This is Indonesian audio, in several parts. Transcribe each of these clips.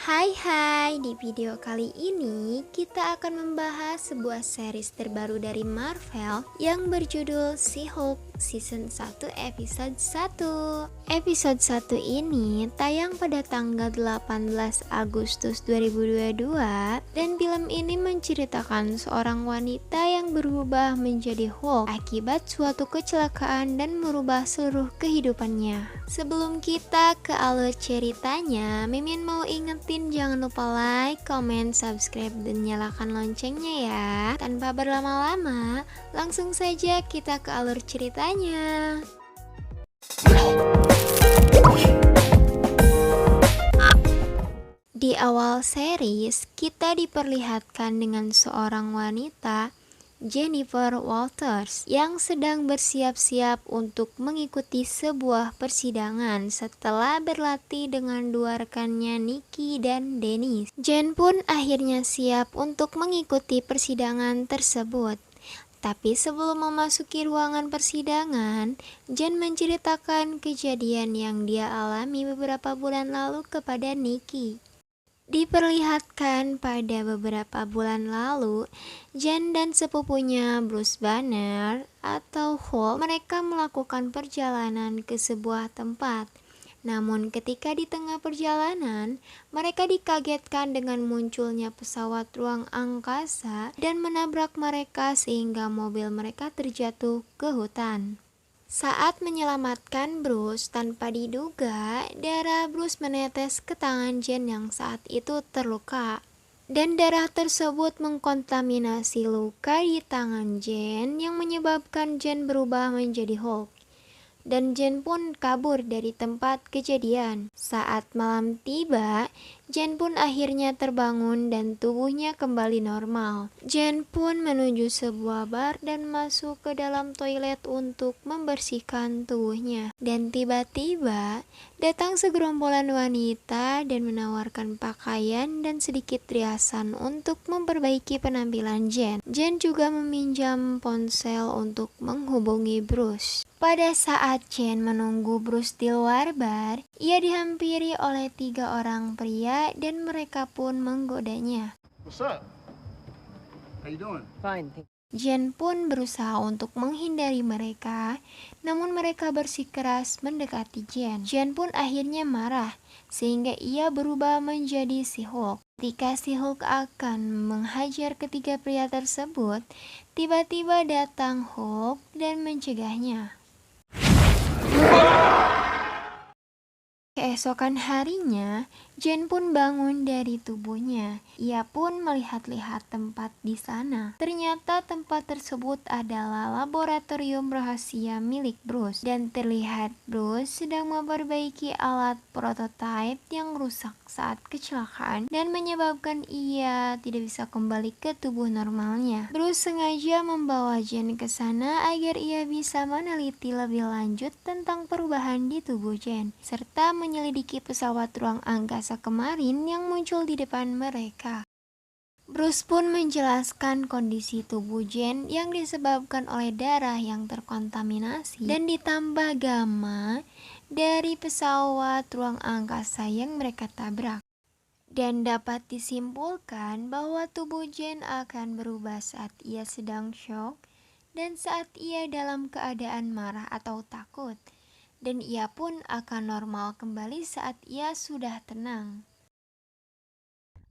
Hai, di video kali ini kita akan membahas sebuah series terbaru dari Marvel yang berjudul She-Hulk Season 1 Episode 1. Episode 1 ini tayang pada tanggal 18 Agustus 2022 dan film ini menceritakan seorang wanita yang berubah menjadi Hulk akibat suatu kecelakaan dan merubah seluruh kehidupannya. Sebelum kita ke alur ceritanya, Mimin mau ingetin jangan lupa like, comment, subscribe, dan nyalakan loncengnya ya. Tanpa berlama-lama, langsung saja kita ke alur ceritanya. Di awal series, kita diperlihatkan dengan seorang wanita, Jennifer Walters, yang sedang bersiap-siap untuk mengikuti sebuah persidangan setelah berlatih dengan dua rekannya Nikki dan Dennis. Jen pun akhirnya siap untuk mengikuti persidangan tersebut. Tapi sebelum memasuki ruangan persidangan, Jen menceritakan kejadian yang dia alami beberapa bulan lalu kepada Nikki. Diperlihatkan pada beberapa bulan lalu, Jen dan sepupunya Bruce Banner atau Hulk mereka melakukan perjalanan ke sebuah tempat. Namun ketika di tengah perjalanan, mereka dikagetkan dengan munculnya pesawat ruang angkasa dan menabrak mereka sehingga mobil mereka terjatuh ke hutan. Saat menyelamatkan Bruce, tanpa diduga, darah Bruce menetes ke tangan Jen yang saat itu terluka. Dan darah tersebut mengkontaminasi luka di tangan Jen yang menyebabkan Jen berubah menjadi Hulk. Dan Jen pun kabur dari tempat kejadian. Saat malam tiba, Jen pun akhirnya terbangun dan tubuhnya kembali normal. Jen pun menuju sebuah bar dan masuk ke dalam toilet untuk membersihkan tubuhnya. Dan tiba-tiba datang segerombolan wanita dan menawarkan pakaian dan sedikit riasan untuk memperbaiki penampilan Jen. Jen juga meminjam ponsel untuk menghubungi Bruce. Pada saat Jen menunggu Bruce di luar bar, ia dihampiri oleh 3 orang pria dan mereka pun menggodanya. What's up? How you doing? Fine. Jen pun berusaha untuk menghindari mereka, namun mereka bersikeras mendekati Jen. Jen pun akhirnya marah, sehingga ia berubah menjadi si Hulk. Ketika si Hulk akan menghajar ketiga pria tersebut, tiba-tiba datang Hulk dan mencegahnya. Keesokan harinya, Jen pun bangun dari tubuhnya. Ia pun melihat-lihat tempat di sana. Ternyata tempat tersebut adalah laboratorium rahasia milik Bruce. Dan terlihat Bruce sedang memperbaiki alat prototipe yang rusak saat kecelakaan dan menyebabkan ia tidak bisa kembali ke tubuh normalnya. Bruce sengaja membawa Jen ke sana agar ia bisa meneliti lebih lanjut tentang perubahan di tubuh Jen, serta menyelidiki pesawat ruang angkasa kemarin yang muncul di depan mereka. Bruce pun menjelaskan kondisi tubuh Jen yang disebabkan oleh darah yang terkontaminasi dan ditambah gamma dari pesawat ruang angkasa yang mereka tabrak. Dan dapat disimpulkan bahwa tubuh Jen akan berubah saat ia sedang shock dan saat ia dalam keadaan marah atau takut. Dan ia pun akan normal kembali saat ia sudah tenang.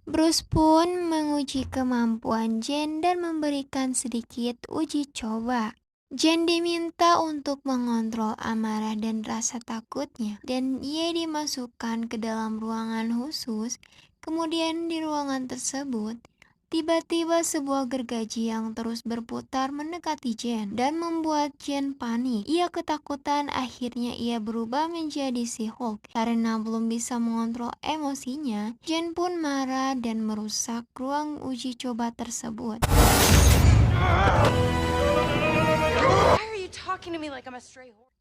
Bruce pun menguji kemampuan Jen dan memberikan sedikit uji coba. Jen diminta untuk mengontrol amarah dan rasa takutnya, dan ia dimasukkan ke dalam ruangan khusus. Kemudian di ruangan tersebut, tiba-tiba sebuah gergaji yang terus berputar mendekati Jen dan membuat Jen panik. Ia ketakutan, akhirnya ia berubah menjadi si Hulk. Karena belum bisa mengontrol emosinya, Jen pun marah dan merusak ruang uji coba tersebut.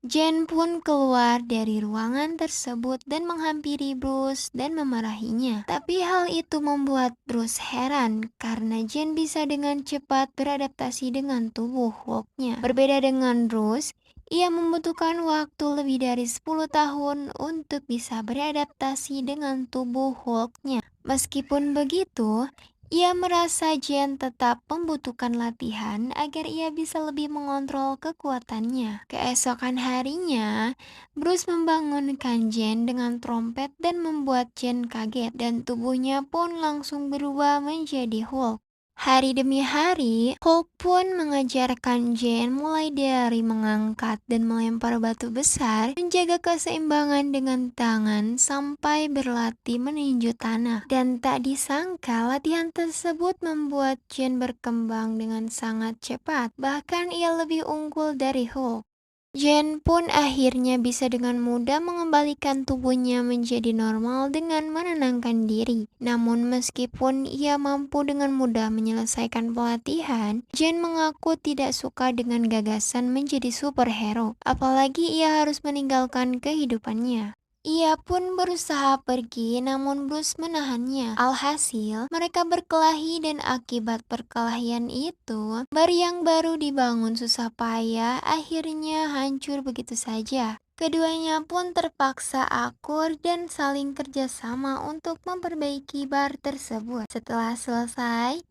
Jen pun keluar dari ruangan tersebut dan menghampiri Bruce dan memarahinya. Tapi hal itu membuat Bruce heran karena Jen bisa dengan cepat beradaptasi dengan tubuh Hulk-nya. Berbeda dengan Bruce, Ia membutuhkan waktu lebih dari 10 tahun untuk bisa beradaptasi dengan tubuh Hulk-nya. Meskipun begitu, ia merasa Jen tetap membutuhkan latihan agar ia bisa lebih mengontrol kekuatannya. Keesokan harinya, Bruce membangunkan Jen dengan trompet dan membuat Jen kaget, dan tubuhnya pun langsung berubah menjadi Hulk. Hari demi hari, Hulk pun mengajarkan Jen mulai dari mengangkat dan melempar batu besar, menjaga keseimbangan dengan tangan, sampai berlatih meninju tanah. Dan tak disangka, latihan tersebut membuat Jen berkembang dengan sangat cepat. Bahkan ia lebih unggul dari Hulk. Jen pun akhirnya bisa dengan mudah mengembalikan tubuhnya menjadi normal dengan menenangkan diri. Namun meskipun ia mampu dengan mudah menyelesaikan pelatihan, Jen mengaku tidak suka dengan gagasan menjadi superhero, apalagi ia harus meninggalkan kehidupannya. Ia pun berusaha pergi, namun Bruce menahannya. Alhasil, mereka berkelahi dan akibat perkelahian itu, bar yang baru dibangun susah payah akhirnya hancur begitu saja. Keduanya pun terpaksa akur dan saling kerjasama untuk memperbaiki bar tersebut. Setelah selesai,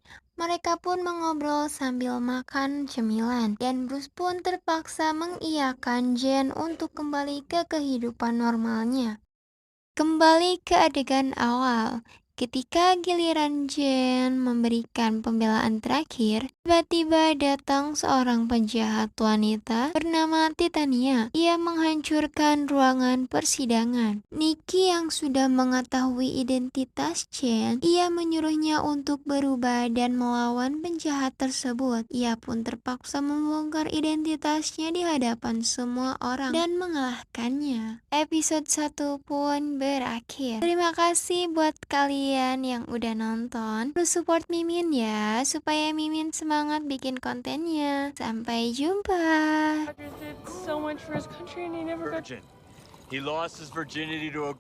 mereka pun mengobrol sambil makan cemilan, dan Bruce pun terpaksa mengiyakan Jen untuk kembali ke kehidupan normalnya. Kembali ke adegan awal, ketika giliran Jen memberikan pembelaan terakhir, tiba-tiba datang seorang penjahat wanita bernama Titania. Ia menghancurkan ruangan persidangan. Nikki yang sudah mengetahui identitas Jen, ia menyuruhnya untuk berubah dan melawan penjahat tersebut. Ia pun terpaksa membongkar identitasnya di hadapan semua orang dan mengalahkannya. Episode 1 pun berakhir. Terima kasih buat kalian yang udah nonton. Terus support Mimin ya, supaya Mimin semangat bikin kontennya. Sampai jumpa. Roger did so much for his country and he never got Virgin. He lost his virginity to a